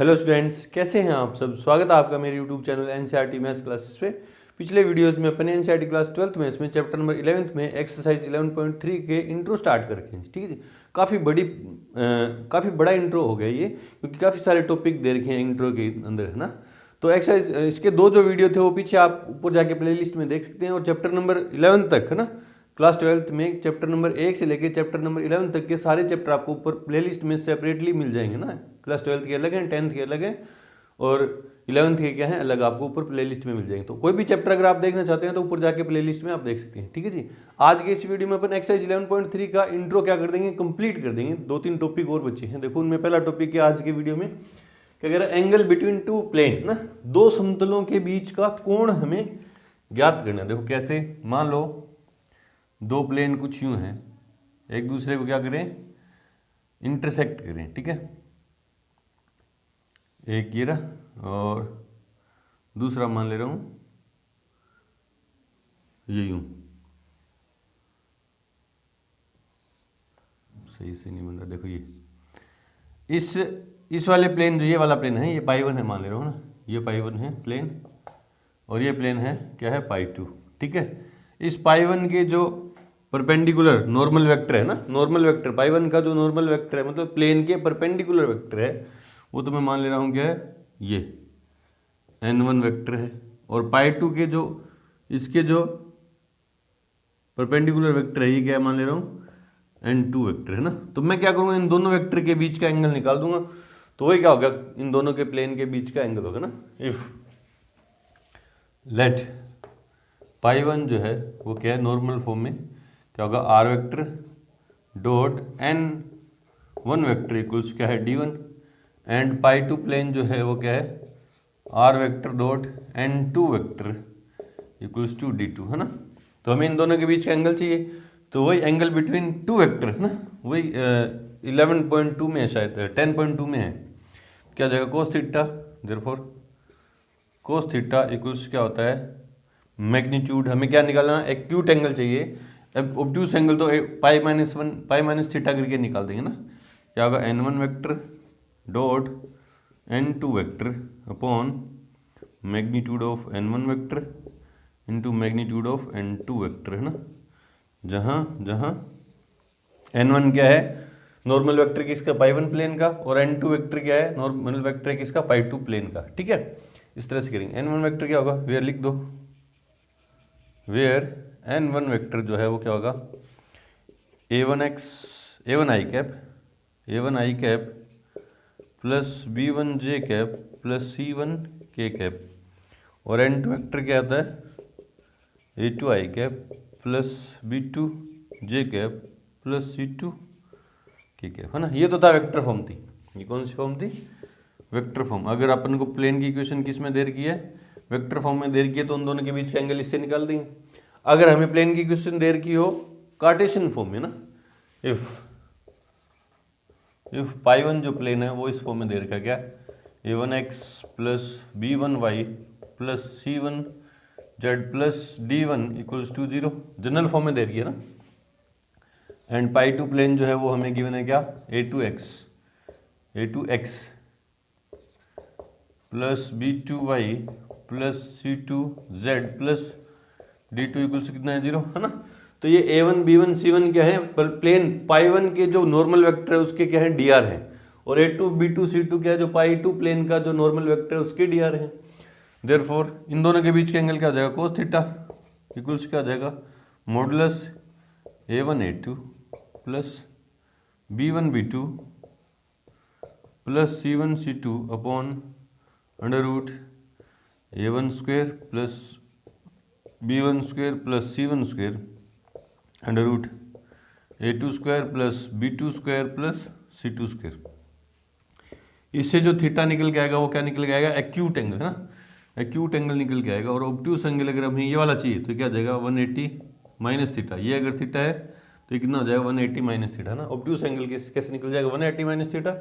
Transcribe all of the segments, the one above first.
Hello students, कैसे हैं आप सब। स्वागत है आपका मेरे YouTube channel NCERT maths classes पे। पिछले वीडियोस में अपने एनसीईआरटी क्लास 12th में इसमें चैप्टर नंबर 11th में एक्सरसाइज 11.3 के इंट्रो स्टार्ट करके हैं। ठीक है जी, काफ़ी बड़ा इंट्रो हो गया ये, क्योंकि काफ़ी सारे टॉपिक दे रखे हैं इंट्रो के अंदर, है ना। तो एक्सरसाइज इसके दो जो वीडियो थे वो पीछे आप ऊपर जाके प्ले लिस्ट में देख सकते हैं। और चैप्टर नंबर 11 तक, है ना, क्लास 12th में चैप्टर नंबर 1 से लेकर चैप्टर नंबर 11 तक के सारे चैप्टर आपको ऊपर प्लेलिस्ट में सेपरेटली मिल जाएंगे ना। क्लास 12th के अलग हैं, 10th के अलग हैं और 11th के क्या हैं अलग, आपको ऊपर प्लेलिस्ट में मिल जाएंगे। तो कोई भी चैप्टर अगर आप देखना चाहते हैं तो ऊपर जाके प्लेलिस्ट में आप देख सकते हैं। ठीक है जी, आज के इस वीडियो में अपन एक्सरसाइज 11.3 का इंट्रो क्या कर देंगे, कंप्लीट कर देंगे। 2-3 टॉपिक और बचे हैं। देखो उनमें पहला टॉपिक है आज के वीडियो में क्या कह रहा है, एंगल बिटवीन टू प्लेन ना, दो समतलों के बीच का कोण हमें ज्ञात करना है। देखो कैसे, मान लो दो प्लेन कुछ यूं हैं, एक दूसरे को क्या करें, इंटरसेक्ट करें। ठीक है, एक ये रहा और दूसरा मान ले रहा हूं ये यूं, सही से नहीं बन रहा। देखो ये इस वाले प्लेन, जो ये वाला प्लेन है, ये पाई 1 है मान ले रहा हूं ना, ये पाई 1 है प्लेन और ये प्लेन है क्या है, पाई 2। ठीक है, इस पाई 1 के जो परपेंडिकुलर नॉर्मल वेक्टर है ना, नॉर्मल वेक्टर पाई 1 का जो नॉर्मल वेक्टर है, मतलब प्लेन के परपेंडिकुलर वेक्टर है, वो तो मैं मान ले रहा हूँ क्या है, ये n1 वेक्टर है। और पाई 2 के जो इसके जो परपेंडिकुलर वेक्टर है, ये क्या मान ले रहा हूँ, n2 वेक्टर है ना। तो मैं क्या करूँगा, इन दोनों वेक्टर के बीच का एंगल निकाल दूंगा। तो वही क्या होगा, इन दोनों के प्लेन के बीच का एंगल होगा ना। इफ लेट पाई 1 जो है वो क्या है, नॉर्मल फॉर्म में क्या होगा, r vector dot n1 vector equals क्या है, d1। एंड पाई 2 प्लेन जो है वो क्या है, r vector dot n2 vector equals to d2, है ना। तो हमें इन दोनों के बीच का एंगल चाहिए, तो वही एंगल बिटवीन टू वेक्टर है ना, वही 11.2 में है, शायद 10.2 में है। क्या हो जाएगा, cos theta. Therefore cos theta equals क्या होता है, मैग्नीट्यूड। हमें क्या निकालना है, एक्यूट एंगल चाहिए। अब ऑब्ट्यूस एंगल तो पाई माइनस थीटा करके निकाल देंगे ना। क्या होगा, n1 vector dot n2 vector upon magnitude of n1 vector into magnitude of n2 vector, है ना। जहाँ n1 क्या है, नॉर्मल वेक्टर किसका, पाई 1 प्लेन का, और n2 वेक्टर क्या है, नॉर्मल वेक्टर किसका, पाई 2 प्लेन का। ठीक है, इस तरह से करेंगे। n1 वेक्टर क्या होगा, वेयर लिख दो, वेयर n1 वेक्टर जो है वो क्या होगा, a1 i cap plus b1 j cap plus c1 k cap. और n2 वेक्टर क्या आता है, a2 i cap plus b2 j cap plus c2 k cap, है ना। ये तो था वेक्टर फॉर्म थी। ये कौन सी फॉर्म थी, वेक्टर फॉर्म। अगर अपन को प्लेन की इक्वेशन किस में दे रखी है, वेक्टर फॉर्म में दे रखी है, तो उन दोनों के बीच का एंगल इससे निकाल देंगे। अगर हमें प्लेन की इक्वेशन दे रखी हो कार्टेशियन फॉर्म में ना, इफ पाई 1 जो प्लेन है वो इस फॉर्म में दे रखा है, क्या, a1x plus b1y plus c1z plus d1 equals to 0, general form में दे रही है ना। एंड पाई 2 प्लेन जो है वो हमें गिवन है क्या, a2x plus b2y plus c2z plus d2 equals कितना है, 0, है ना। तो ये a1 b1 c1 क्या है, प्लेन पाई 1 के जो नॉर्मल वेक्टर है उसके क्या है, dr है। और a2 b2 c2 क्या है, जो पाई 2 प्लेन का जो नॉर्मल वेक्टर है उसके dr है। देयरफॉर इन दोनों के बीच का एंगल क्या हो जाएगा, कोस थीटा इक्वल्स क्या हो जाएगा, modulus a1 a2 plus b1 b2 plus c1 c2 upon under root a1 square plus b1 square plus c1 square under root a2 square plus b2 square plus c2 square. इससे जो theta निकल के आएगा वो क्या निकल के आएगा, एक्यूट एंगल, है ना। एक्यूट एंगल निकल के आएगा। और ऑब्ट्यूस एंगल अगर हमें ये वाला चाहिए तो क्या आ जाएगा, 180 माइनस थीटा। ये अगर थीटा है तो ये कितना हो जाएगा, 180 माइनस थीटा, ना। ऑब्ट्यूस एंगल कैसे निकल जाएगा, 180 माइनस थीटा,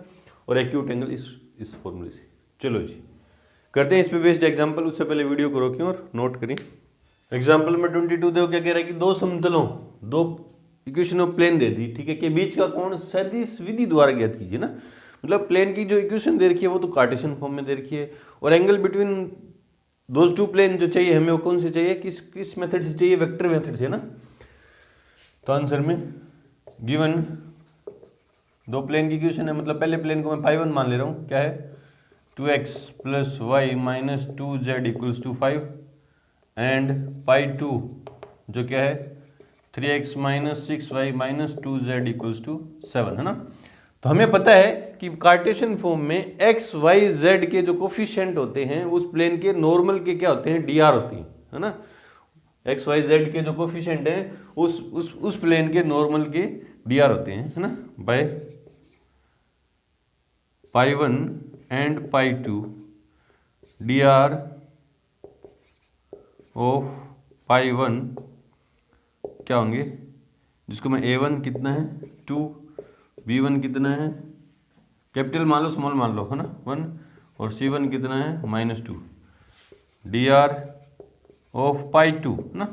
और एक्यूट एंगल इस फॉर्मूले से। चलो जी करते हैं इस पे बेस्ड एग्जाम्पल। उससे पहले वीडियो को रोकें और नोट करें। एग्जाम्पल में 22 देखो क्या कह रहा है कि दो समतलों, दो इक्वेशन ऑफ प्लेन दे दी, ठीक है, के बीच का कोण सदिश विधि द्वारा ज्ञात कीजिए ना। मतलब प्लेन की जो इक्वेशन दे रखी है वो तो कार्टेशियन फॉर्म में दे रखी है, और angle between those two plane जो चाहिए हमें वो कौन से चाहिए, किस मेथड से चाहिए, वेक्टर मेथड से ना। तो आंसर में गिवन दो प्लेन की इक्वेशन है, मतलब पहले प्लेन को मैं पाई 1 मान ले रहा हूँ, क्या है 2x plus y minus 2z equals to 5 and pi 2 जो क्या है 3x minus 6y minus 2z equals to 7 है ना। तो हमें पता है कि कार्टेशियन फॉर्म में x y z के जो कोफिशिएंट होते हैं उस प्लेन के नॉर्मल के क्या होते हैं, dr होती है ना। x y z के जो कोफिशिएंट हैं उस प्लेन के नॉर्मल के dr होते हैं है ना, by pi 1 and pi 2 dr of pi 1 क्या होंगे, जिसको मैं a1 कितना है 2, b1 कितना है कैपिटल मान लो स्मॉल मान लो है ना 1, और c1 कितना है -2 dr ऑफ पाई 2 ना।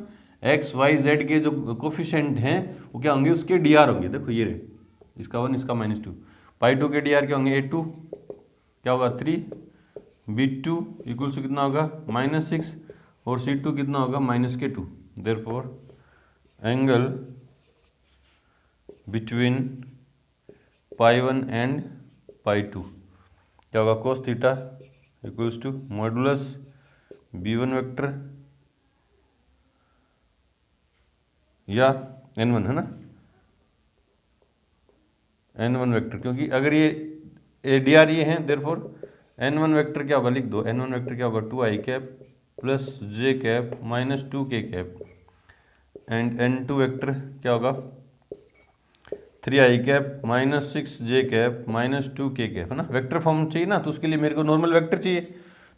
x y z के जो कोफिशिएंट हैं वो क्या होंगे, उसके dr होंगे, देखो ये रहे, इसका 1 इसका -2, पाई 2 के dr क्या होंगे, a2 क्या होगा 3, b2 इक्वल टू कितना होगा -6 और c2 कितना होगा -2। Therefore angle between pi 1 and pi 2 क्या होगा, cos theta equals to modulus b1 vector या n1 है ना, n1 वेक्टर, क्योंकि अगर ये dr ये हैं देयरफॉर n1 वेक्टर क्या होगा, लिख दो n1 वेक्टर क्या होगा 2i cap plus j cap minus 2k cap and n2 vector क्या होगा 3i cap minus 6j cap minus 2k cap है ना। वेक्टर फॉर्म चाहिए ना, तो उसके लिए मेरे को नॉर्मल वेक्टर चाहिए,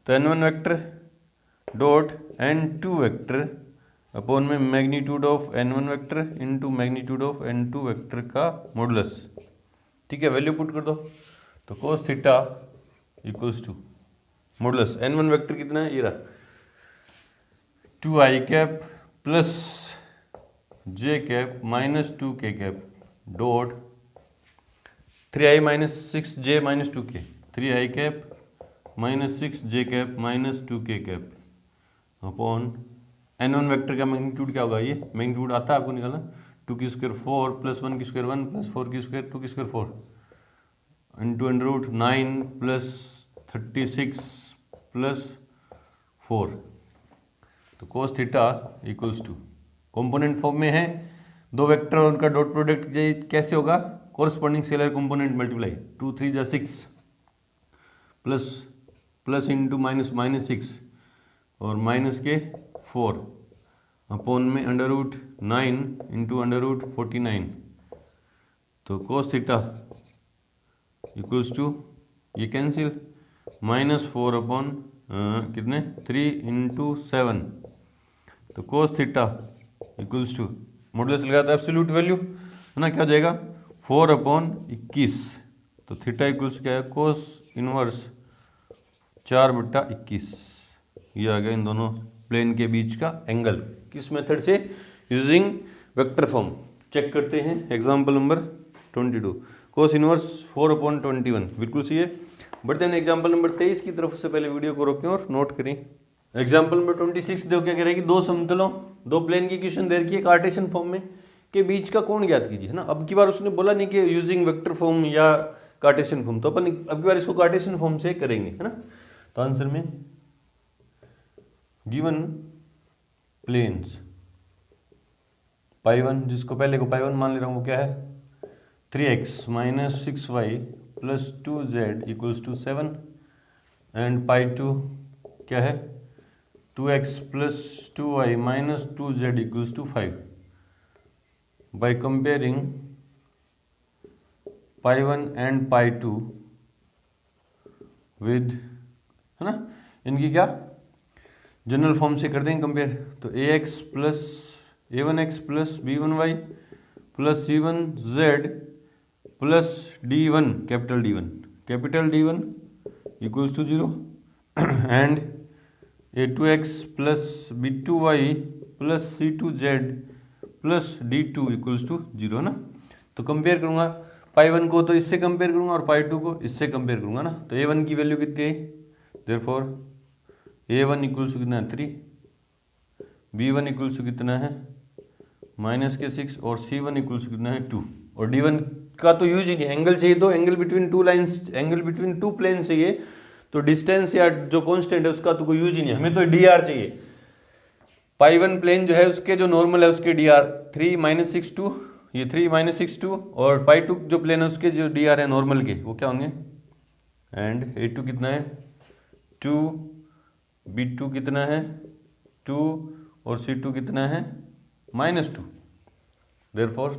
तो n1 vector dot n2 vector upon में magnitude of n1 vector into magnitude of n2 vector का मॉडुलस, ठीक है, वैल्यू पुट कर दो, तो cos theta equals to modulus n1 vector कितना है, ये रहा 2i cap plus j cap minus 2k cap dot 3i minus 6j minus 2k, 3i cap minus 6j cap minus 2k cap upon n1 vector का magnitude क्या होगा, ये magnitude आता है आपको निकालना, 2 की स्क्वायर 4 प्लस 1 की स्क्वायर 1 प्लस 4 की स्क्वायर 2 की square 4 into under root 9 plus 36 plus 4, तो cos theta equals to component form में है, दो वेक्टर और उनका डॉट प्रोडक्ट कैसे होगा, कोरस्पॉन्डिंग स्केलर कंपोनेंट मल्टीप्लाई 2 3 जा 6 plus plus into minus minus 6 और माइनस के 4 अपॉन में under root 9 into under root 49, तो कोस थीटा इक्वल्स टू ये कैंसिल -4 अपॉन कितने 3 इंटू 7, तो cos theta equals to modulus लगा तो एब्सोल्यूट वैल्यू है ना, क्या हो जाएगा 4 अपॉन 21, तो थीटा इक्वल्स क्या है कोस इनवर्स 4/21, ये आ गया इन दोनों प्लेन के बीच का एंगल, किस मेथड से, यूजिंग वेक्टर फॉर्म। चेक करते हैं एग्जांपल नंबर 22, कोस इनवर्स 4/21 बिल्कुल सही है। बढ़ते हैं एग्जांपल नंबर 23 की तरफ, से पहले वीडियो को रोकें और नोट करें। एग्जांपल नंबर 26 देखो क्या कह रहा है कि दो समतलों दो प्लेन की इक्वेशन दे रखी है कार्टेशियन फॉर्म में, के बीच का कोण ज्ञात कीजिए है ना। अब की बार उसने बोला नहीं कि यूजिंग वेक्टर फॉर्म या कार्टेशियन फॉर्म, तो अपन अब की बार इसको कार्टेशियन फॉर्म से करेंगे है ना। तो आंसर में गिवन प्लेन्स पाई 1, जिसको पहले को पाई 1 मान ले रहा हूँ, वो क्या है 3x minus 6y plus 2z equals to 7 and pi 2 क्या है 2x plus 2y minus 2z equals to 5। By comparing pi 1 and pi 2 with है ना, इनकी क्या जनरल फॉर्म से कर देंगे कंपेयर, तो ax plus a1x plus b1y plus c1z plus d1 capital D1 equals to 0 and a2x plus b2y plus c2z plus d2 equals to 0 ना। तो कंपेयर करूँगा पाई वन को तो इससे कंपेयर करूंगा और पाई टू को इससे कंपेयर करूंगा ना, तो A1 की वैल्यू कितनी आई, देयरफॉर A1 इक्वल्स टू कितना है 3, B1 इक्वल्स टू कितना है -6 और C1 इक्वल्स टू कितना है 2। और D1 का तो यूज ही नहीं, एंगल चाहिए तो angle between two lines, angle between two plane चाहिए, तो डिस्टेंस या जो कांस्टेंट है उसका तो कोई यूज ही नहीं, हमें तो dr चाहिए। पाई वन प्लेन जो है उसके जो नॉर्मल है उसके dr 3 - 6 2, ये 3 - 6 2, और पाई टू जो प्लेन है उसके जो dr है नॉर्मल के वो क्या होंगे, एंड A2 कितना है 2, B2 कितना है 2 और C2 कितना है -2। देयरफॉर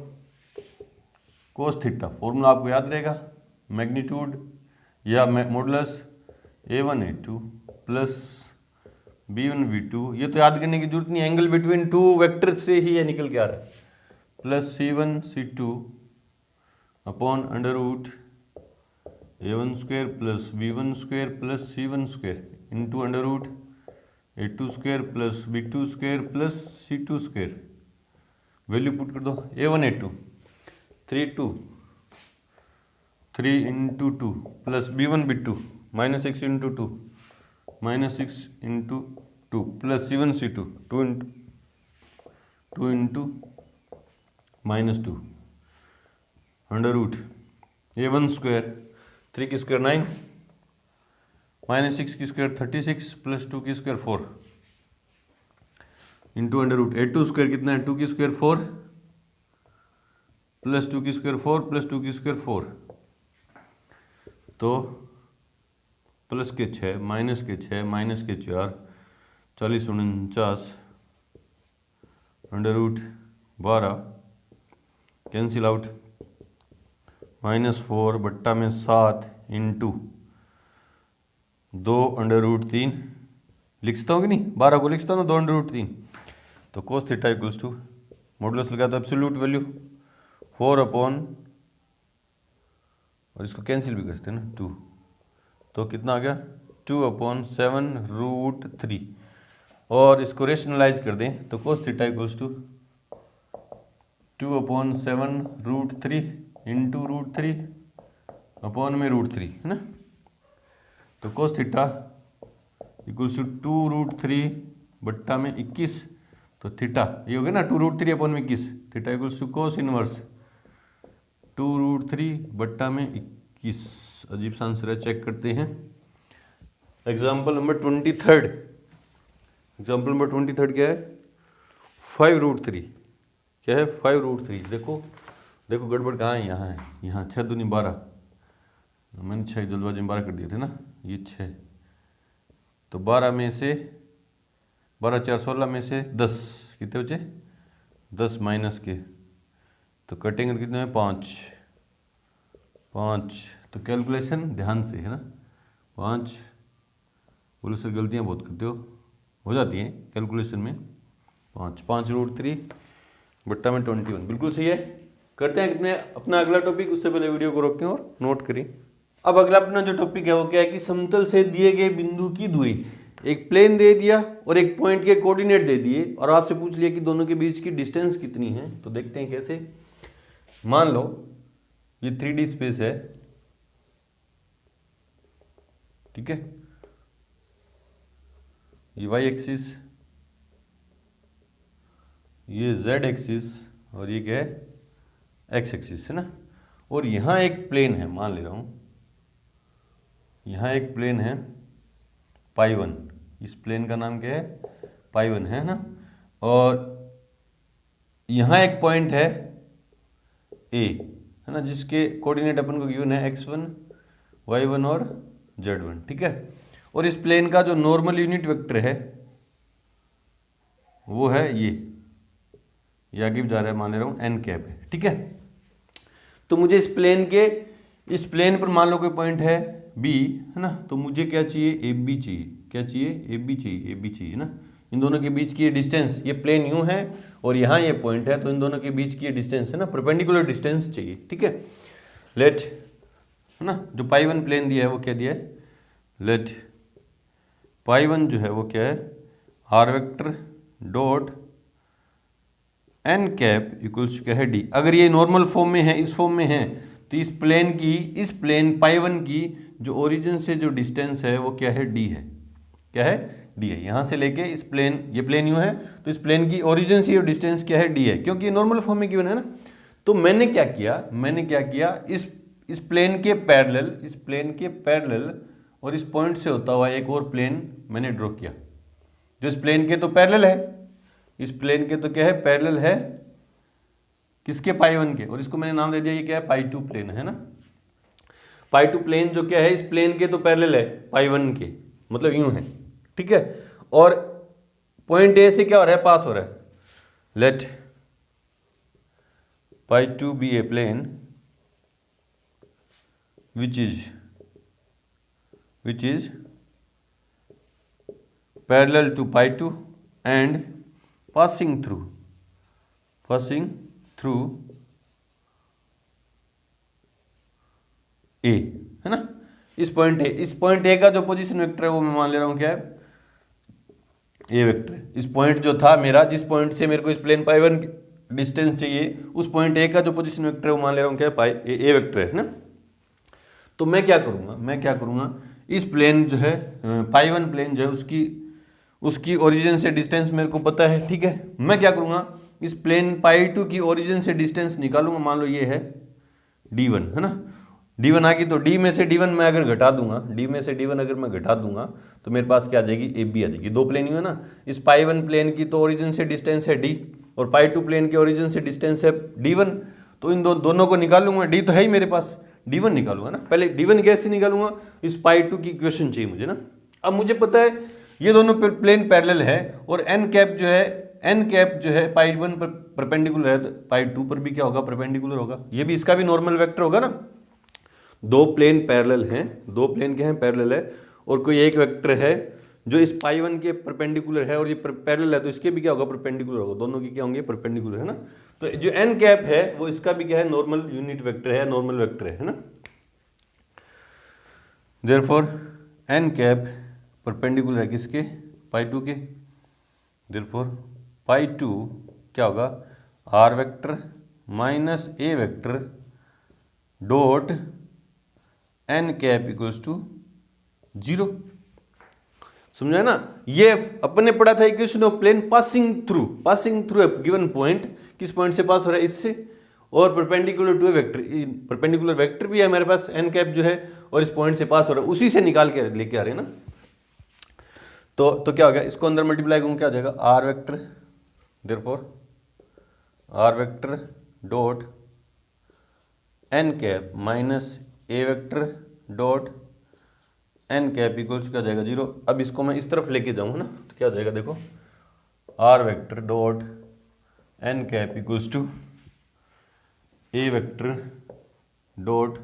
कोस थीटा, फॉर्मूला आपको याद रहेगा, मैग्नीट्यूड या modulus A1 A2 plus B1 B2, ये तो याद करने की जरूरत नहीं, एंगल बिटवीन टू वेक्टर से ही ये निकल के आ रहा है, plus C1 C2 upon under root A1 square plus B1 square plus C1 square into under root A2 square plus B2 square plus C2 square. Value put कर दो, A1 A2 3 into 2 plus B1 B2 -6 into 2 -6 into 2 plus C1 C2 2 into -2 under root A1 square 3 की square 9 -6 की square 36 plus 2 की square 4 into under root A2 square कितना है 2 की square 4 plus 2 की square 4 plus 2 की स्क्वायर 4, तो प्लस के 6 माइनस के 6 माइनस के 4 40 49 अंडर रूट 12 कैंसिल आउट -4 बट्टा में 7 इंटू 2 अंडर रूट 3 लिखता हूँ कि नहीं, 12 को लिखता हूँ ना 2 अंडर रूट 3, तो cos theta equals to modulus लगा तो एब्सोल्यूट वैल्यू 4 अपॉन, और इसको कैंसिल भी करते हैं ना 2, तो कितना आ गया 2/7√3, और इसको रेशनलाइज कर दें तो cos theta equals to 2/7√3 into √3 upon में √3 है ना, तो कोस थीटा इक्वल्स टू 2√3 बट्टा में 21, तो थीटा ये हो गया ना 2√3 अपॉन में 21, theta equals to cos inverse 2√3 बट्टा में 21। अजीब सा आंसर है, चेक करते हैं। एग्जाम्पल नंबर 23, एग्जाम्पल नंबर 23 क्या है 5√3, क्या है 5√3, देखो देखो गड़बड़ कहाँ है, यहाँ है, यहाँ 6 दूनी 12, मैंने 6 जल्दबाजी में 12 कर दिए थे ना, ये 6, तो 12 में से 12 4 16 में से 10 कितने बचे 10 माइनस के, तो कटेंगे तो कितने में 5, तो कैलकुलेशन ध्यान से है ना, 5, बोलो सर गलतियाँ बहुत करते हो जाती हैं कैलकुलेशन में, 5√3 बट्टा में 21, बिल्कुल सही है। करते हैं अपने अपना अगला टॉपिक, उससे पहले वीडियो को रोकें और नोट करें। अब अगला अपना जो टॉपिक है वो क्या है कि समतल से दिए गए बिंदु की दूरी, एक प्लेन दे दिया और एक पॉइंट के कोऑर्डिनेट दे दिए और आपसे पूछ लिया कि दोनों के बीच की डिस्टेंस कितनी है। तो देखते हैं कैसे। मान लो ये 3D स्पेस है, ठीक है, ये y एक्सिस, ये z एक्सिस और ये क्या है x एक्सिस है ना, और यहाँ एक प्लेन है, मान ले रहा हूँ यहाँ एक प्लेन है पाई 1, इस प्लेन का नाम क्या है पाई 1 है ना, और यहाँ एक पॉइंट है A है ना, जिसके कोऑर्डिनेट अपन को गिवन है x1 y1 और z1, ठीक है, और इस प्लेन का जो नॉर्मल यूनिट वेक्टर है वो है ये आगे भी जा रहा है, मान ले रहा हूँ n कैप है, ठीक है। तो मुझे इस प्लेन पर मान लो कोई पॉइंट है B है ना, तो मुझे क्या चाहिए AB चाहिए, क्या चाहिए AB चाहिए ना, इन दोनों के बीच की ये डिस्टेंस, ये प्लेन यूं है और यहाँ ये पॉइंट है, तो इन दोनों के बीच की ये डिस्टेंस है ना, परपेंडिकुलर डिस्टेंस चाहिए, ठीक है। लेट है ना, जो पाई 1 प्लेन दिया है वो क्या दिया है, लेट पाई 1 जो है वो क्या है r vector dot n cap equals क्या है डी। अगर ये नॉर्मल फॉर्म में है, इस फॉर्म में है, तो इस प्लेन पाई1 की जो ओरिजिन से जो डिस्टेंस है वो क्या है, डी है। क्या है, डी है। यहाँ से लेके इस प्लेन, ये प्लेन यूँ है तो इस प्लेन की ओरिजिन से जो डिस्टेंस क्या है, डी है, क्योंकि ये नॉर्मल फॉर्म में गिवन है ना। तो मैंने क्या किया, इस प्लेन के पैरेलल और इस पॉइंट से होता हुआ एक और प्लेन मैंने ड्रॉ किया, जो इस प्लेन के तो पैरेलल है, इस प्लेन के तो क्या है, पैरेलल है किसके, पाई1 के, और इसको मैंने नाम दे दिया ये क्या है, पाई2 प्लेन है ना। पाई2 प्लेन जो क्या है, इस प्लेन के तो पैरेलल है पाई1 के, मतलब यूं है, ठीक है। और पॉइंट ए से क्या हो रहा है, पास हो रहा है। Let pi two be a plane which is parallel to pi2 and passing through a, है ना। इस पॉइंट ए का जो पोजीशन वेक्टर है वो मैं मान ले रहा हूं क्या है, ए वेक्टर है। इस पॉइंट जो था मेरा, जिस पॉइंट से मेरे को इस प्लेन पाई1 डिस्टेंस चाहिए, उस पॉइंट ए का जो पोजीशन वेक्टर है वो मान ले रहा हूं क्या है, ए वेक्टर है ना। तो मैं क्या करूंगा, इस प्लेन जो है पाई1 प्लेन जो है उसकी ओरिजिन से डिस्टेंस मेरे को पता है, ठीक है। मैं क्या करूंगा, इस प्लेन पाई2 की ओरिजिन से डिस्टेंस निकालूंगा। मान लो ये है d1, है ना। d1 आ गई तो d में से d1 मैं अगर घटा दूंगा, तो मेरे पास क्या आ जाएगी, AB आ जाएगी। दो प्लेन ही है ना, इस पाई1 प्लेन की तो ओरिजिन से डिस्टेंस है d और पाई2 प्लेन की ओरिजिन से डिस्टेंस है d1। तो इन दोनों को निकालूंगा, d तो है ही मेरे पास, d1 निकालूंगा ना। पहले d1 कैसे निकालूंगा, इस पाई2 की इक्वेशन चाहिए मुझे ना। अब मुझे पता है ये दोनों प्लेन पैरेलल है और n कैप जो है पाई1 पर परपेंडिकुलर है, तो पाई2 पर भी क्या होगा, परपेंडिकुलर होगा। ये भी, इसका भी नॉर्मल वेक्टर होगा ना। दो प्लेन पैरेलल हैं, दो प्लेन के हैं, पैरेलल है, और कोई एक वेक्टर है जो इस पाई1 के परपेंडिकुलर है और ये पैरेलल है, तो इसके भी क्या होगा, परपेंडिकुलर होगा। दोनों की क्या होंगे, परपेंडिकुलर, है ना। तो जो n कैप है वो इसका भी क्या है, नॉर्मल यूनिट वेक्टर है, नॉर्मल वेक्टर है ना। देयरफॉर n कैप परपेंडिकुलर है किसके, पाई2 के। देयरफॉर पाई2 क्या होगा, r vector minus a vector dot n cap equals to 0। समझा ना। ये अपने पढ़ा था equation of plane passing through a given point. किस पॉइंट से पास हो रहा है, इससे, और perpendicular to a vector, perpendicular vector भी है मेरे पास n कैप जो है, और इस पॉइंट से पास हो रहा है, उसी से निकाल के लेके आ रहे हैं ना। तो क्या हो गया, इसको अंदर मल्टीप्लाई करूँ क्या हो जाएगा, r vector, therefore r vector dot n cap minus a vector dot n cap equals क्या हो जाएगा, 0। अब इसको मैं इस तरफ लेके जाऊँगा ना, तो क्या हो जाएगा, देखो r vector dot n cap equals to a vector dot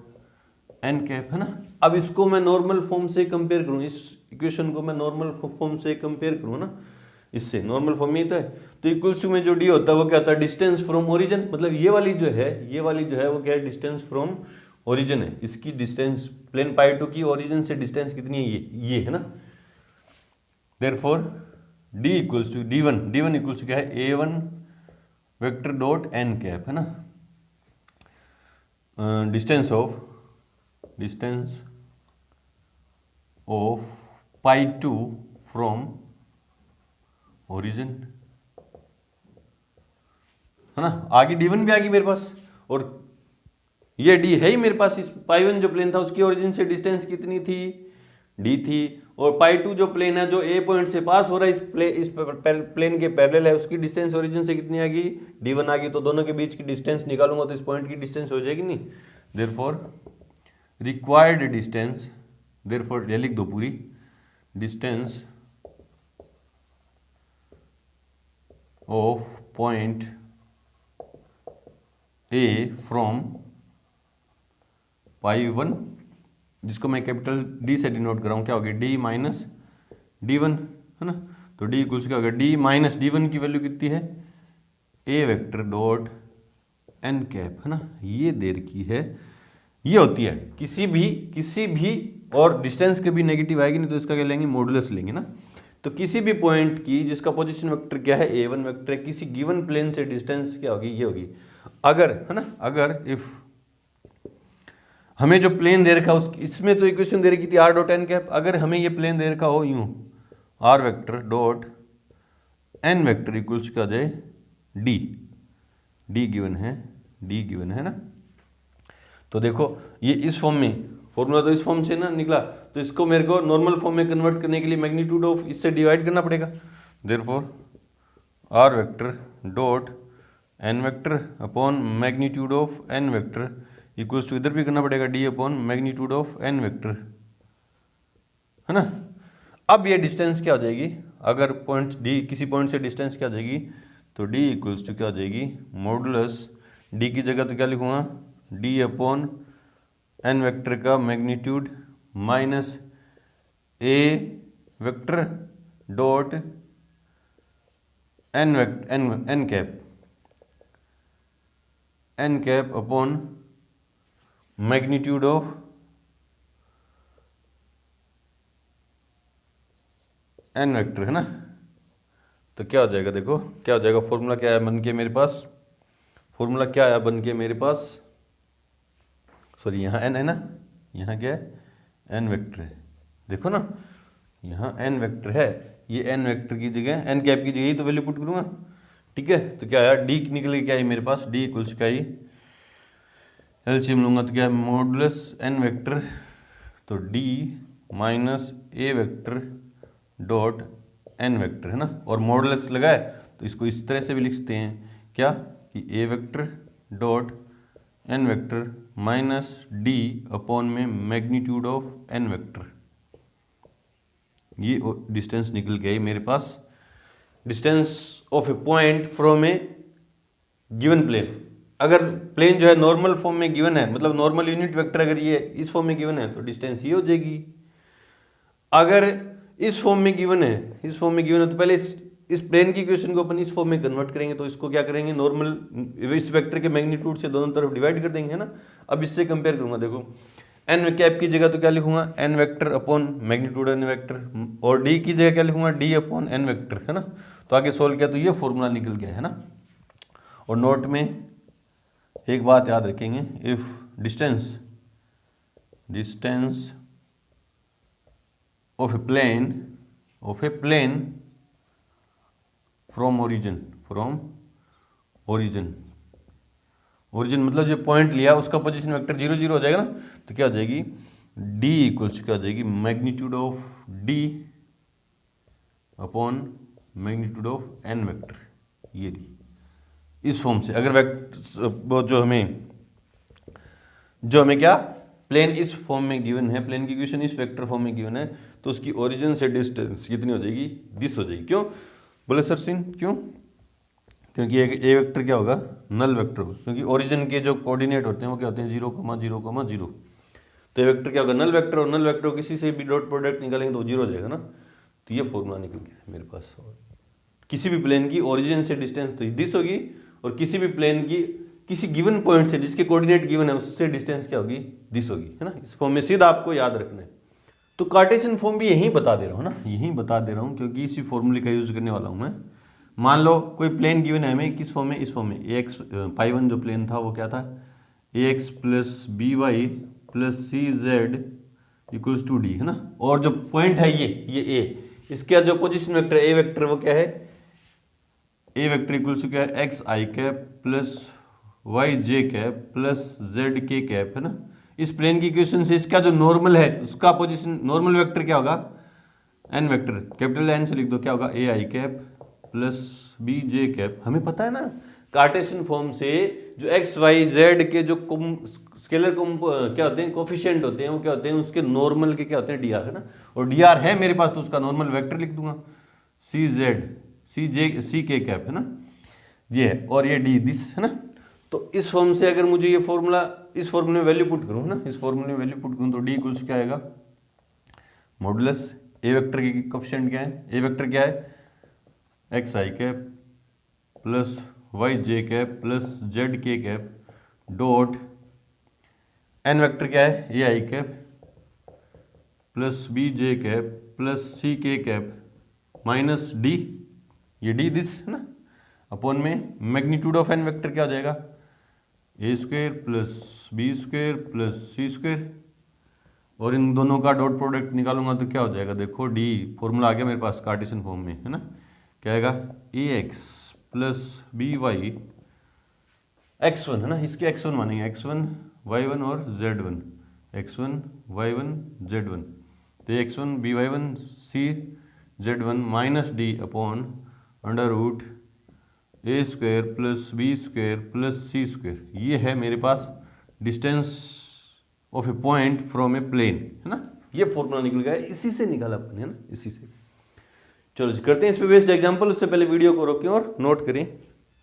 n cap, है ना। अब इसको मैं नॉर्मल फॉर्म से कंपेयर करूँ, इस इक्वेशन को मैं नॉर्मल फॉर्म से कंपेयर करूँ ना, इससे नॉर्मल फॉर्म में तो है। तो इक्वल्स टू में जो d होता है वो क्या होता है, डिस्टेंस फ्रॉम ओरिजिन। मतलब ये वाली जो है वो क्या है, डिस्टेंस फ्रॉम ओरिजिन है। इसकी डिस्टेंस प्लेन पाई2 की ओरिजिन से डिस्टेंस कितनी है, ये है ना। Therefore d equals to d1 equals to क्या है, a1 vector dot n cap, है ना। Distance of pi two from origin, है ना। आगे d1 भी आ गई मेरे पास, और ये d है ही मेरे पास। इस पाई1 जो प्लेन था उसकी ओरिजिन से डिस्टेंस कितनी थी, d थी, और पाई2 जो प्लेन है जो a पॉइंट से पास हो रहा है, इस प्लेन के पैरेलल है, उसकी डिस्टेंस ओरिजिन से कितनी आ गई, d1 आ गई। तो दोनों के बीच की डिस्टेंस निकालूंगा तो इस पॉइंट की डिस्टेंस हो जाएगी नहीं। देयरफॉर रिक्वायर्ड डिस्टेंस, देयरफॉर ये लिख दो पूरी, distance of point a from pi one, जिसको मैं कैपिटल D से डिनोट कर रहा हूँ, क्या होगी, d माइनस d1, है ना। तो d इक्वल्स क्या होगा, d माइनस d1 की वैल्यू कितनी है, a vector dot n cap, है ना। ये दे रखी है, ये होती है किसी भी और डिस्टेंस के भी नेगेटिव आएगी नहीं तो इसका क्या लेंगे, मॉडुलस लेंगे ना। तो किसी भी पॉइंट की जिसका पोजीशन वेक्टर क्या है, a1 वेक्टर है, किसी गिवन प्लेन से डिस्टेंस क्या होगी, ये होगी। अगर, है ना, अगर इफ हमें जो प्लेन दे रखा है उस इसमें तो इक्वेशन दे रखी थी आर डॉट एन कैप, अगर हमें ये प्लेन दे रखा हो यूं r vector dot n vector equals क्या आ जाए डी, डी गिवन है, डी गिवन है ना। तो देखो ये इस फॉर्म में, फॉर्मूला तो इस फॉर्म से ना निकला, तो इसको मेरे को नॉर्मल फॉर्म में कन्वर्ट करने के लिए मैग्नीट्यूड ऑफ इससे डिवाइड करना पड़ेगा। Therefore r vector dot n vector upon magnitude of n vector equals to इधर भी करना पड़ेगा d upon magnitude of n vector, है ना। अब ये डिस्टेंस क्या हो जाएगी, अगर पॉइंट डी किसी पॉइंट से डिस्टेंस क्या हो जाएगी, तो डी इक्वल्स टू क्या हो जाएगी मॉडुलस, डी की जगह तो क्या लिखूंगा डी अपॉन एन वेक्टर का magnitude minus a vector dot n cap upon magnitude of n vector, है ना। तो क्या हो जाएगा, देखो क्या हो जाएगा, फॉर्मूला क्या है बन के मेरे पास, फॉर्मूला क्या आया बन के मेरे पास, सॉरी यहाँ एन है ना, यहाँ क्या है एन वेक्टर है, देखो ना यहाँ एन वेक्टर है, ये एन वेक्टर की जगह एन कैप की जगह ही तो वैल्यू पुट करूँगा, ठीक है। तो क्या आया डी निकल के क्या है मेरे पास, डी इक्वल्स क्या ही एलसीएम लूँगा तो क्या है मॉडुलस एन वेक्टर, तो D minus a vector dot n vector, है ना। और मॉडुलस लगाए तो इसको इस तरह से भी लिख सकते हैं क्या कि a vector dot n vector minus d upon में मैग्नीट्यूड ऑफ एन वेक्टर, ये डिस्टेंस निकल गई मेरे पास, distance of a point from a given plane. अगर प्लेन जो है नॉर्मल फॉर्म में गिवन है, मतलब नॉर्मल यूनिट वेक्टर अगर ये इस फॉर्म में गिवन है तो डिस्टेंस ये हो जाएगी। अगर इस फॉर्म में गिवन है, इस फॉर्म में गिवन है तो पहले इस प्लेन की इक्वेशन को अपन इस फॉर्म में कन्वर्ट करेंगे, तो इसको क्या करेंगे नॉर्मल इस वेक्टर के मैग्नीट्यूड से दोनों तरफ डिवाइड कर देंगे, है ना। अब इससे कंपेयर करूंगा, देखो एन कैप की जगह तो क्या लिखूंगा n vector upon magnitude n vector, और डी की जगह क्या लिखूंगा डी अपॉन एन वेक्टर, है ना। तो आगे सोल्व किया तो ये फॉर्मूला निकल गया, है ना। और नोट में एक बात याद रखेंगे, if distance of a plane from origin मतलब जो पॉइंट लिया उसका पोजीशन वेक्टर 0 0 हो जाएगा ना, तो क्या हो जाएगी d इक्वल्स क्या हो जाएगी magnitude of d upon magnitude of n vector, ये दी इस फॉर्म से। अगर वेक्टर जो हमें क्या प्लेन इस फॉर्म में गिवन है, प्लेन की इक्वेशन इस वेक्टर फॉर्म में गिवन है, तो उसकी ओरिजिन से डिस्टेंस कितनी हो जाएगी दिस हो जाएगी। क्यों बोले सर सिन, क्यों, क्योंकि ए वेक्टर क्या होगा नल वेक्टर होगा, क्योंकि ओरिजिन के जो कोऑर्डिनेट होते हैं वो क्या होते हैं 0, 0, 0। तो ए वेक्टर क्या होगा नल वेक्टर, और नल वेक्टर किसी से भी डॉट प्रोडक्ट निकालेंगे तो 0 हो जाएगा ना। तो ये फॉर्मूला निकल गया मेरे पास, किसी भी प्लेन की ओरिजिन से डिस्टेंस तो दिस होगी, और किसी भी प्लेन की किसी गिवन पॉइंट से जिसके कोऑर्डिनेट गिवन है उससे डिस्टेंस क्या होगी दिस होगी, है ना। इस फॉर्म में सीधा आपको याद रखना है। तो कार्टेशियन फॉर्म भी यहीं बता दे रहा हूँ ना, यहीं बता दे रहा हूँ क्योंकि इसी फॉर्मूले का यूज करने वाला हूँ मैं। मान लो कोई प्लेन गिवन है हमें किस फॉर्म में, इस फॉर्म में ax पाई1 जो प्लेन था वो क्या था ax plus b y plus c z equals to d, है ना। और जो पॉइंट है ये a, इसका जो पोजिशन वेक्टर ए वेक्टर वो क्या है ए वेक्टर इक्वल्स टू क्या है x i cap plus y j cap plus z k cap, है ना। इस प्लेन की इक्वेशन से इसका जो नॉर्मल है उसका पोजीशन नॉर्मल वेक्टर क्या होगा एन वेक्टर, कैपिटल एन से लिख दो क्या होगा a i cap plus b j cap. हमें पता है ना कार्टेशियन फॉर्म से जो एक्स वाई जेड के जो स्केलर क्या होते हैं कोफिशिएंट होते हैं वो क्या होते हैं उसके नॉर्मल के क्या होते हैं डी आर, है ना। और डी आर है मेरे पास तो उसका नॉर्मल वेक्टर लिख दूंगा सी जेड सी के कैप, है ना, ये है, और ये डी दिस, है ना। तो इस फॉर्म से अगर मुझे ये फॉर्मूला इस फॉर्मूले में वैल्यू पुट करूँ ना, इस फॉर्मूले में वैल्यू पुट करूँ तो डी इक्वल्स क्या आएगा मॉडुलस ए वेक्टर की कोफिशिएंट क्या है, ए वेक्टर क्या है x i cap plus y j cap plus z k cap dot n vector क्या है a i cap plus b j cap plus c k cap minus d, ये d this, है ना, upon में magnitude of n vector क्या हो जाएगा a square plus b square plus c square, और इन दोनों का डॉट प्रोडक्ट निकालूंगा तो क्या हो जाएगा, देखो डी फॉर्मूला आ गया मेरे पास कार्टेशियन फॉर्म में, है ना। क्या आएगा, a x plus b y x1, है ना, इसके x1 मानेंगे, x1 y1 और z1, x1 y1 z1, तो ये x1 b y1 c z1 minus d upon under root a square plus b square plus c square, ये है मेरे पास distance of a point from a plane, है ना। ये फॉर्मूला निकल गया, इसी से निकाला अपन, है ना, इसी से। चलो जी करते हैं इस पे बेस्ड एग्जांपल, उससे पहले वीडियो को रोकें और नोट करें।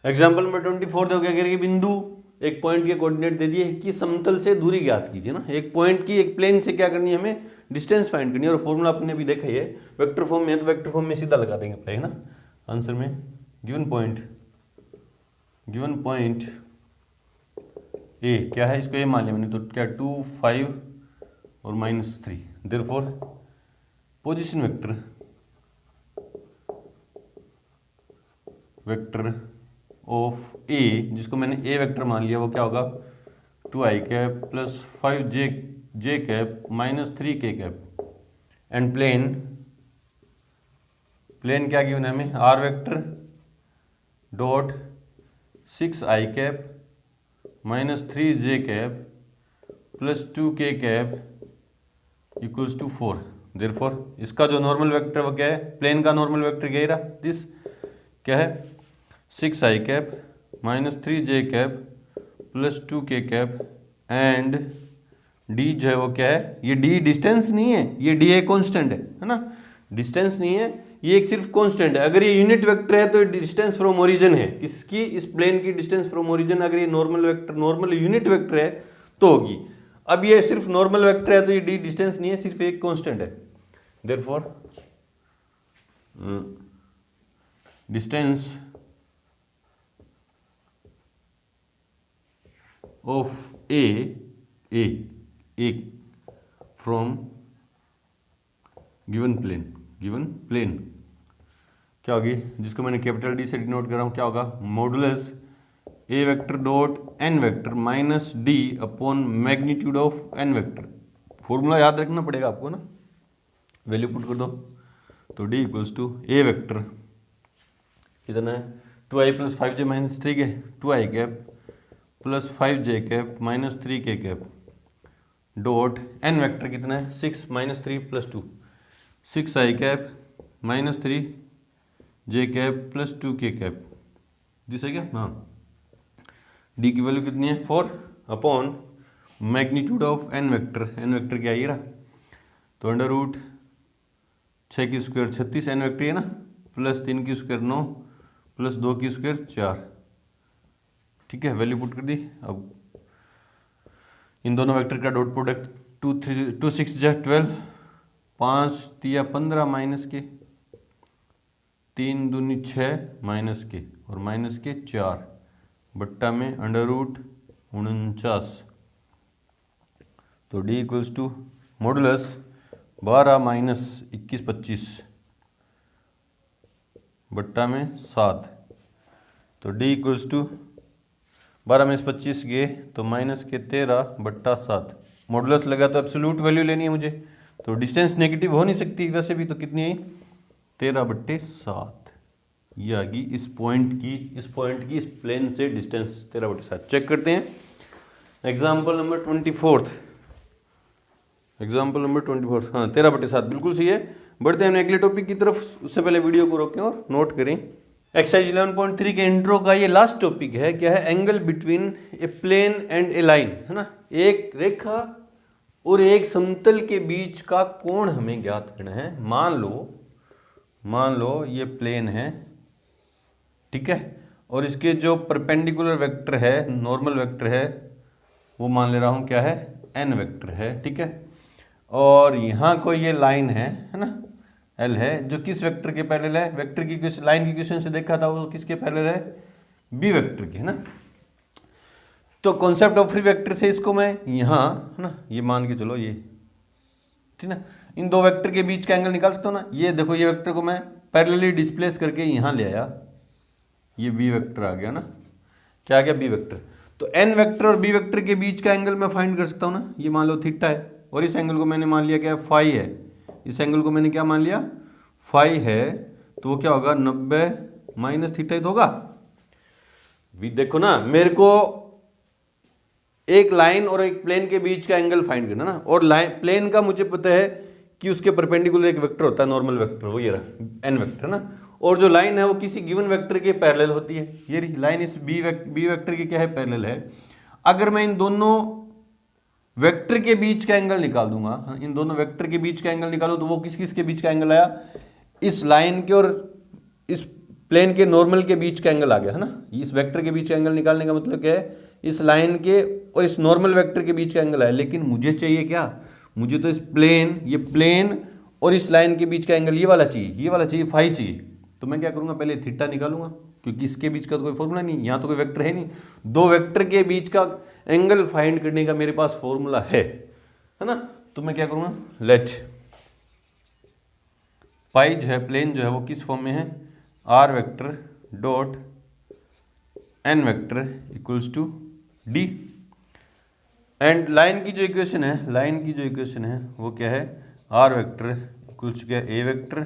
एग्जांपल नंबर 24 देखो क्या कह रही है, बिंदु एक पॉइंट के कोऑर्डिनेट दे दिए कि समतल से दूरी ज्ञात कीजिए ना। एक पॉइंट की एक प्लेन से क्या करनी है, हमें डिस्टेंस फाइंड करनी है, और फॉर्मूला अपने भी देखा ही है, वेक्टर फॉर्म में है तो वेक्टर फॉर्म में सीधा लगा देंगे अपने, है ना। आंसर में गिवन पॉइंट ए क्या है, इसको ए मान लिया मैंने, तो क्या 2 5 और -3, देयरफॉर पोजीशन वेक्टर ऑफ ए, जिसको मैंने ए वेक्टर मान लिया, वो क्या होगा 2i cap plus 5j cap minus 3k cap, and plane क्या गिवन है हमें, r vector dot 6i cap minus 3j cap plus 2k cap equals to 4, therefore इसका जो नॉर्मल वेक्टर वो क्या है, प्लेन का नॉर्मल वेक्टर क्या रहा, दिस क्या है 6i cap minus 3j cap plus 2k cap, and D जो है वो क्या है, ये डी डिस्टेंस नहीं है, ये डी एक कांस्टेंट है ना, डिस्टेंस नहीं है, ये एक सिर्फ कांस्टेंट है। अगर ये यूनिट वेक्टर है तो डिस्टेंस फ्रॉम ओरिजिन है, किसकी, इस प्लेन की डिस्टेंस फ्रॉम ओरिजिन, अगर ये नॉर्मल यूनिट वेक्टर है तो होगी। अब ये सिर्फ नॉर्मल वेक्टर है तो ये डी डिस्टेंस नहीं है, सिर्फ एक कांस्टेंट है, therefore distance of A from given plane क्या होगी, जिसको मैंने कैपिटल डी से डिनोट कर रहा हूँ, क्या होगा, modulus a vector dot n vector minus d upon magnitude of n vector. Formula याद रखना पड़ेगा आपको ना, वैल्यू पुट कर दो, तो d equals to a vector कितना है 2i plus 5j minus 3k, 2i cap plus 5j cap minus 3k cap dot n vector कितना है 6 minus 3 plus 2, 6i cap minus 3j cap plus 2k cap, this है क्या, हाँ। D की value कितनी है 4 upon magnitude of n vector क्या ये रहा, तो अंडर रूट 6 की स्क्वायर 36 एन वेक्टर है ना, प्लस 3 की स्क्वायर 9 प्लस 2 की स्क्वायर 4, ठीक है, वैल्यू पुट कर दी। अब इन दोनों वेक्टर का डॉट प्रोडक्ट 2 6 12, 5 3 15 माइनस के 3 दूनी 6 माइनस के और माइनस के 4 बट्टा में अंडर रूट 49, तो d equals to modulus 12 minus 21 25 बट्टा में 7, तो डी इक्वल्स टू 12 में 25 गए तो माइनस के 13 बट्टा 7, मॉडुलस लगा तो एब्सोल्यूट वैल्यू लेनी है मुझे, तो डिस्टेंस नेगेटिव हो नहीं सकती वैसे भी, तो कितनी आई 13/7, ये आ गई इस पॉइंट की इस प्लेन से डिस्टेंस 13/7। चेक करते हैं एग्जाम्पल नंबर 24, हाँ 13/7 बिल्कुल सही है। बढ़ते हैं अगले टॉपिक की तरफ, उससे पहले वीडियो को रोकें और नोट करें। एक्सरसाइज 11.3 के इंट्रो का ये लास्ट टॉपिक है, क्या है, angle between a plane and a line, है ना, एक रेखा और एक समतल के बीच का कोण हमें ज्ञात करना है। मान लो ये प्लेन है, ठीक है, और इसके जो परपेंडिकुलर वेक्टर है, नॉर्मल वेक्टर है, वो मान ले रहा हूं क्या है, एन वेक्टर है, ठीक है, और यहाँ कोई ये लाइन है ना, एल है, जो किस वेक्टर के पैरेलल है, वेक्टर की लाइन की क्वेश्चन से देखा था वो किसके पैरेलल है, बी वेक्टर के, है ना। तो कॉन्सेप्ट ऑफ फ्री वेक्टर से इसको मैं यहाँ, है ना, ये मान के चलो ये, ठीक ना, इन दो वेक्टर के बीच का एंगल निकाल सकता हूँ ना। ये देखो, ये वेक्टर को मैं पैरेलली डिस्प्लेस करके यहाँ ले आया, ये बी वेक्टर आ गया ना, क्या आ गया, बी वेक्टर। तो एन वेक्टर और बी वेक्टर के बीच का एंगल मैं फाइंड कर सकता हूँ ना। ये मान लो थीटा है और इस एंगल को मैंने मान लिया क्या फाई है, इस एंगल को मैंने क्या मान लिया फाई है, तो वो क्या होगा 90 माइनस थीटा ही तो होगा। देखो ना, मेरे को एक लाइन और एक प्लेन के बीच का एंगल फाइंड करना ना, और लाइन प्लेन का मुझे पता है कि उसके परपेंडिकुलर एक वेक्टर होता है नॉर्मल वेक्टर, वो ये रहा एन वेक्टर ना, और जो लाइन है वो किसी गिवन वेक्टर के पैरेलल होती है। ये रही लाइन इस बी वेक्टर की क्या है पैरेलल है। अगर मैं इन दोनों वेक्टर के बीच का एंगल निकाल दूंगा, इन दोनों वेक्टर के बीच का एंगल निकालूं तो वो किस किस के बीच का एंगल आया, इस लाइन के और इस प्लेन के नॉर्मल के बीच का एंगल आ गया है ना। इस वेक्टर के बीच का एंगल निकालने का मतलब क्या है, इस लाइन के और इस नॉर्मल वेक्टर के बीच का एंगल आया। लेकिन मुझे चाहिए क्या, मुझे तो इस प्लेन, ये प्लेन और इस लाइन के बीच का एंगल ये वाला चाहिए, ये वाला चाहिए, फाई चाहिए। तो मैं क्या करूंगा, पहले थीटा निकालूंगा, क्योंकि इसके बीच का तो कोई फॉर्मूला नहीं, यहाँ तो कोई वेक्टर है नहीं। दो वेक्टर के बीच का एंगल फाइंड करने का मेरे पास फॉर्मूला है ना। तो मैं क्या करूंगा, लेट पाई जो है प्लेन जो है वो किस फॉर्म में है, r vector dot n vector equals to d. And line की जो इक्वेशन है, लाइन की जो इक्वेशन है वो क्या है, आर वेक्टर इक्वल्स क्या a vector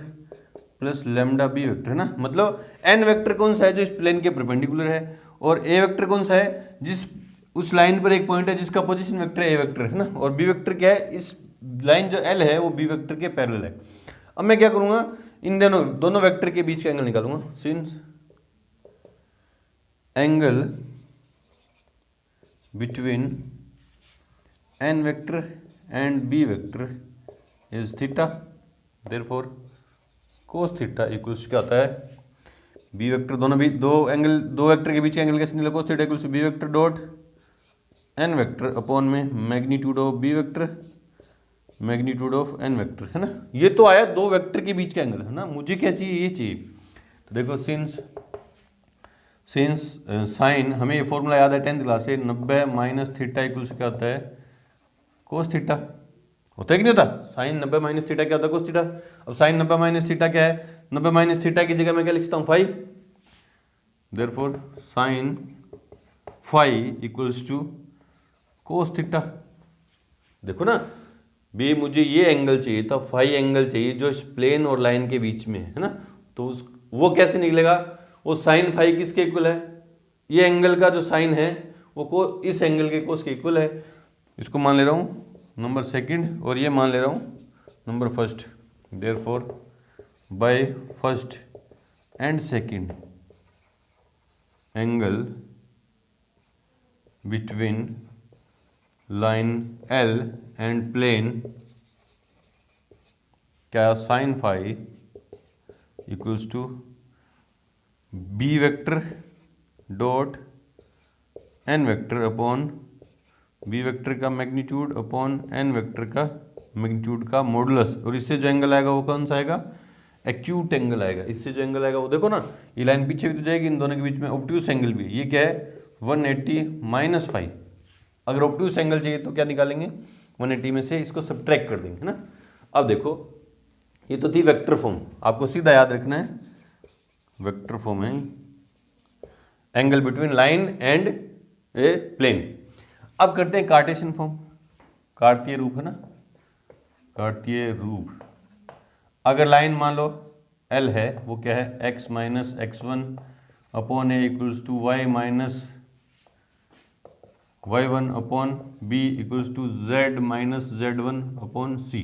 plus lambda b vector है ना। मतलब एन वेक्टर कौन सा है, जो इस प्लेन के परपेंडिकुलर है, और ए वेक्टर कौन सा है, जिस उस लाइन पर एक पॉइंट है जिसका पोजीशन वेक्टर ए वेक्टर है ना, और बी वेक्टर क्या है, इस लाइन जो एल है वो बी वेक्टर के पैरेलल है। अब मैं क्या करूंगा, इन दोनों वेक्टर के बीच का एंगल निकालूंगा। Since angle between n vector and b vector is theta, therefore cos theta equals क्या होता है, बी वेक्टर दोनों भी दो वेक्टर के बीच का एंगल कैसे निकला, cos theta equals b vector dot n vector upon में magnitude of b vector magnitude of n vector है ना। ये तो आया दो वेक्टर के बीच का एंगल है ना, मुझे क्या चाहिए, ये चाहिए। तो देखो सिंस साइन, हमें ये फॉर्मूला याद है 10th क्लास से, 90 माइनस थीटा इक्वल्स क्या होता है, कोस थीटा। होता है कि नहीं होता, साइन 90 माइनस थीटा क्या होता है, कोस थीटा। अब साइन 90 माइनस थीटा क्या है, 90 माइनस थीटा की जगह मैं क्या लिखता हूँ, phi. Therefore sine phi equals to cos theta. देखो ना बे, मुझे ये एंगल चाहिए था, फाई एंगल चाहिए जो इस प्लेन और लाइन के बीच में है ना। तो वो कैसे निकलेगा, वो साइन फाई किसके इक्वल है, ये एंगल का जो साइन है वो इस एंगल के कोस के इक्वल है। इसको मान ले रहा हूँ नंबर सेकंड और ये मान ले रहा हूँ number first. Therefore by first and second angle between line l and plane क्या, sine phi equals to b vector dot n vector upon b vector का मैग्नीट्यूड अपॉन एन वेक्टर का magnitude का मॉडुलस। और इससे जो angle आएगा वो कौन सा आएगा, एक्यूट एंगल आएगा। इससे जो एंगल आएगा वो देखो ना, ये लाइन पीछे भी तो जाएगी, इन दोनों के बीच में ऑब्ट्यूस एंगल भी है। ये क्या है 180 माइनस फाई। अगर ऑब्ट्यूस एंगल चाहिए तो क्या निकालेंगे, 180 में से इसको सब्ट्रैक्ट कर देंगे है ना। अब देखो ये तो थी वेक्टर फॉर्म, आपको सीधा याद रखना है वेक्टर फॉर्म है angle between line and a plane. अब करते हैं कार्टेशियन फॉर्म, कार्तीय रूप है ना, कार्तीय रूप। अगर लाइन मान लो एल है, वो क्या है x minus x1 upon a equals to y minus y1 upon b equals to z minus z1 upon c,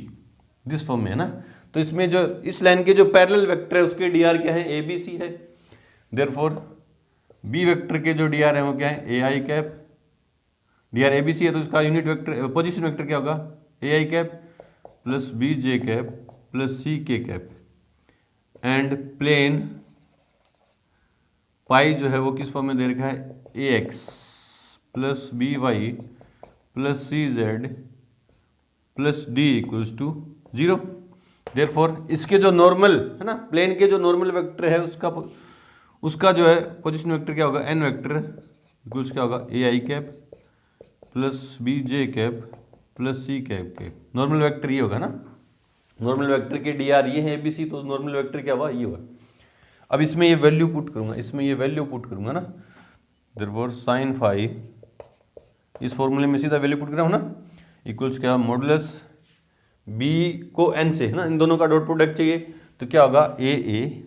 this फॉर्म में है ना। तो इसमें जो इस लाइन के जो पैरेलल वेक्टर है उसके डी आर क्या है, ए बी सी है। देयरफॉर बी वेक्टर के जो डी आर है वो क्या है, a i cap. D r a b c है तो इसका यूनिट वेक्टर पोजीशन वेक्टर क्या होगा, a i cap plus b j cap plus c k cap. And plane पाई जो है वो किस फॉर्म में दे रखा है, a x plus b y plus c z plus d equals to 0। Therefore इसके जो नॉर्मल है ना, प्लेन के जो नॉर्मल वेक्टर है उसका जो है पोजीशन वेक्टर क्या होगा, एन वेक्टर इक्वल्स क्या होगा, a i cap plus b j cap plus c cap cap. Normal vector ये होगा ना, नॉर्मल वेक्टर के डी आर ये है बी सी, तो नॉर्मल वेक्टर क्या हुआ, ये हुआ। अब इसमें ये वैल्यू पुट करूंगा, इसमें ये वैल्यू पुट करूंगा ना। देयरफॉर साइन फाई इस फॉर्मूले में सीधा वैल्यू पुट कर रहा हूँ ना, इक्वल्स क्या मॉडुलस बी को एन से है ना, इन दोनों का डॉट प्रोडक्ट चाहिए, तो क्या होगा a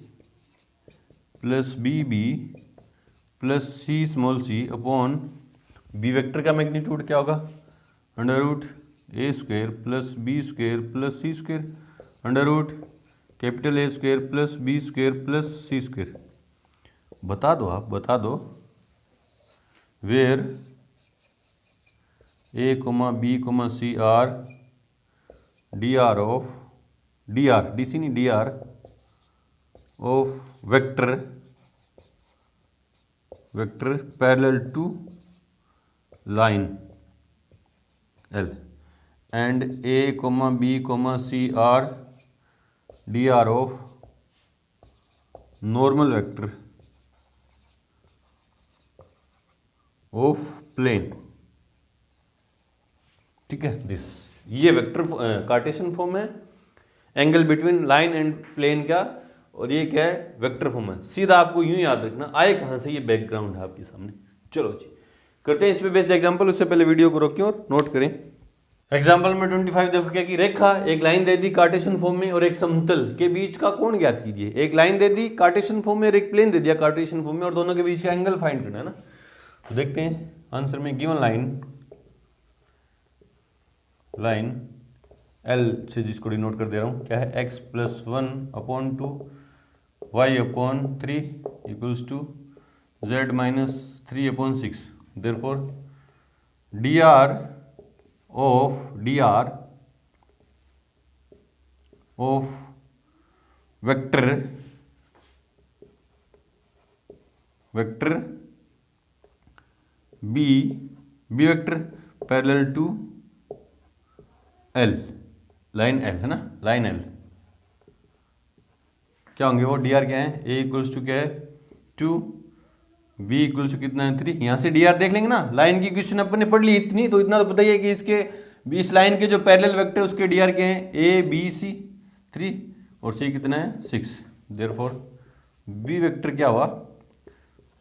plus b plus c small c upon b vector का मैग्नीट्यूड क्या होगा under root a square plus b square plus c square under root capital A square plus b square plus c square. बता दो, आप बता दो where a comma b comma c are d r of d r d c नहीं d r of vector parallel to line L and A, B, C are dr of normal vector of plane। ठीक है, this ये vector Cartesian form है, angle between line and plane का, और ये क्या है वेक्टर फॉर्म है। सीधा आपको यूं याद रखना, आए कहां से, ये बैकग्राउंड है आपके सामने। चलो जी करते हैं इस पे बेस्ड एग्जांपल। उससे पहले वीडियो को रोकिए और नोट करें। एग्जांपल में 25 देखो क्या कि रेखा एक लाइन दे दी कार्टेशियन फॉर्म में और एक समतल के बीच का कोण ज्ञात कीजिए। एक लाइन दे दी कार्टेशियन फॉर्म में और एक प्लेन दे दिया कार्टेशियन फॉर्म में, और दोनों के बीच का एंगल फाइंड करना है ना। तो देखते हैं आंसर में गिवन लाइन L से जिसको डिनोट कर दे रहा हूं क्या है x plus 1/2 y/3 equals to z minus 3/6। Therefore dr of vector b vector parallel to L, line L है ना, लाइन L क्या होंगे वो, dr क्या है, a इक्वल्स टू क्या है 2, b इक्वल्स टू कितना है 3। यहाँ से dr देख लेंगे ना, लाइन की क्वेश्चन अपन ने पढ़ ली इतनी, तो इतना तो पता ही है कि इसके इस लाइन के जो पैरेलल वेक्टर उसके dr क्या है a b c 3 और c कितना है 6। देयरफॉर b वेक्टर क्या हुआ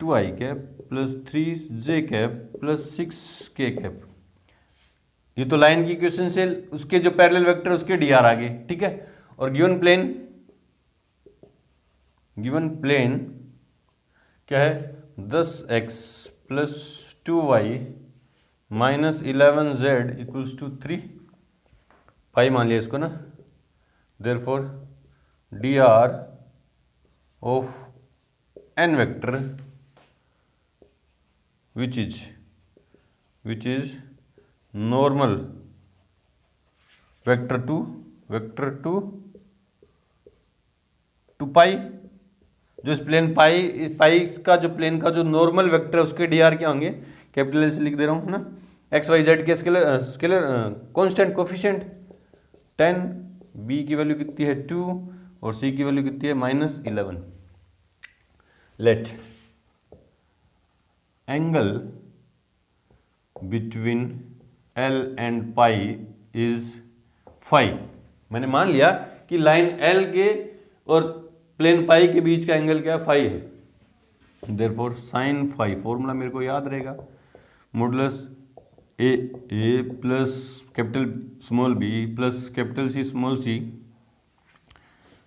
2i cap plus 3j cap plus 6k cap. ये तो लाइन की क्वेश्चन से उसके जो पैरेलल वेक्टर उसके dr आ गए, ठीक है। और गिवन प्लेन क्या है 10x plus 2y minus 11z equals to 3 pi मान लिया इसको ना। Therefore dr of n vector which is normal vector to pi, जो इस प्लेन पाई का जो प्लेन का जो नॉर्मल वेक्टर है उसके dr क्या होंगे, कैपिटल से लिख दे रहा हूं ना, एक्स वाई जेड के स्केलर कांस्टेंट कोफिशिएंट 10, b की वैल्यू कितनी है 2 और c की वैल्यू कितनी है -11। Let angle between L and pi is phi. मैंने मान लिया कि लाइन L के और प्लेन पाई के बीच का एंगल क्या फाई है। देयरफॉर साइन फाई फॉर्मूला मेरे को याद रहेगा, modulus a plus capital small b plus capital C small c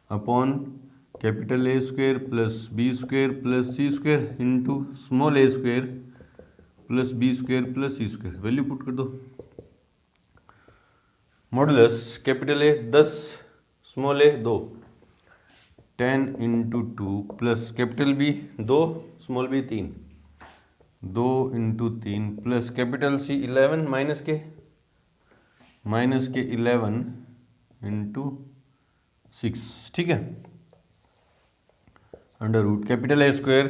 upon capital A square plus b square plus c square into small a square plus b square plus c square. Value put कर दो, modulus capital A 10 small a 2 10 into 2 plus capital B 2 small b 3 2 into 3 plus capital C 11 minus के 11 into 6, ठीक है। Under root capital ए square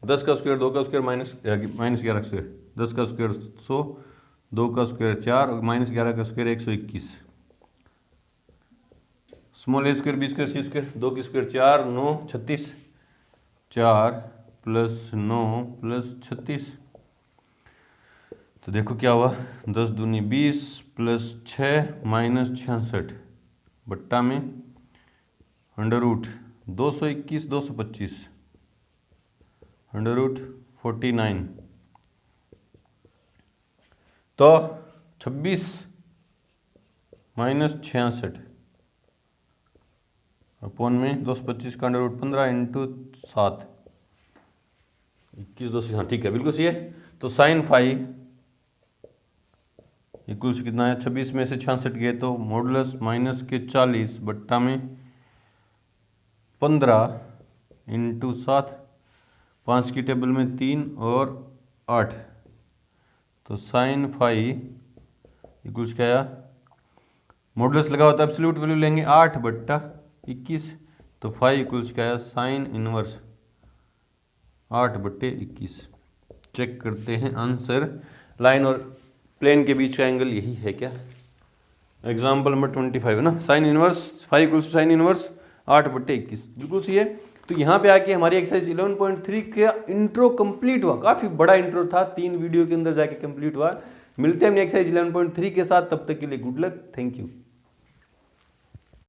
10 का square 2 का square minus 11 square 10 का square 100 2 का square 4 और -11 का square 121। Small a square B square C square 2 की स्क्वायर 4 9 36 4 प्लस 9 प्लस 36। तो देखो क्या हुआ 10 दूनी 20 प्लस 6 माइनस 66 बट्टा में अंडर रूट 221 225 अंडर रूट 49 तो 26 माइनस 66 अपॉन में 225 का अंडर रूट 15 इंटू 7 21 200। हाँ ठीक है, बिल्कुल सही है। तो साइन फाई इक्वल्स कितना है, 26 में से 66 गए तो मॉडुलस माइनस के 40 बट्टा में 15 इंटू 7, 5 की टेबल में 3 और 8, तो साइन फाई इक्वल्स क्या आया, मॉडुलस लगा होता है एब्सोल्यूट वैल्यू लेंगे 8 बट्टा 21, तो फाई इक्वल्स क्या आया, साइन इनवर्स 8 बट्टे 21। चेक करते हैं आंसर। लाइन और प्लेन के बीच का एंगल यही है क्या, एग्जाम्पल नंबर 25 है ना। Sine inverse phi equals sine inverse 8 बट्टे 21, बिल्कुल सही है। तो यहाँ पे आके हमारी एक्सरसाइज 11.3 का इंट्रो कंप्लीट हुआ। काफी बड़ा इंट्रो था, 3 वीडियो के अंदर जाके कंप्लीट हुआ। मिलते हैं अपनी एक्सरसाइज 11.3 के साथ, तब तक के लिए गुड लक, थैंक यू।